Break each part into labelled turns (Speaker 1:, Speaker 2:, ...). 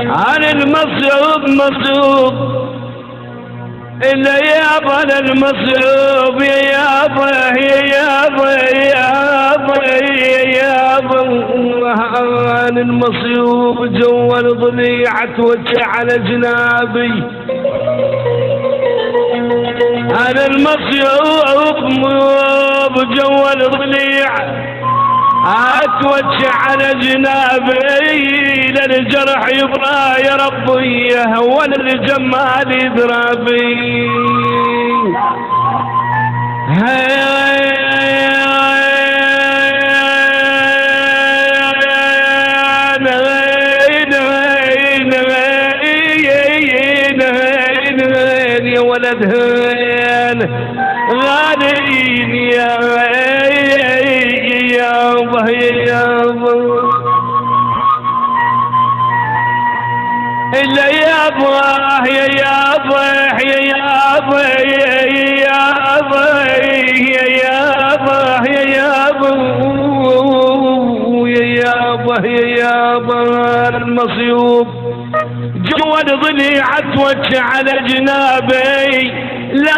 Speaker 1: عن المصعوب مصعوب إلا يابا المصعوب يا يابا يا يابا يا يابا يا يابا عن المصعوب جوا الضليعة توجه على جنابي عن المصعوب جوا الضليعة اتوجه على جنابي للجرح يبرى يا ربي يهون الجمال يدرابي يا ولد هين غالين يا يابا يابا إلا يابا يا يابا يا يابا يا يابا يا يابا يا يابا يا يابا يا يابا المصيوب جوا ضليعة توجه على جنابي لا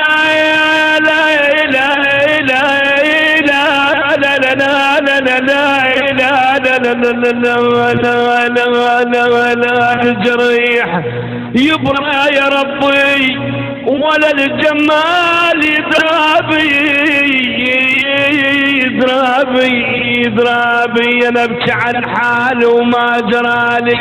Speaker 1: لا لا لا لا الجريح يبرى يا ربي ولا الجمال يضربي انا ابكي على الحال وما جرالي.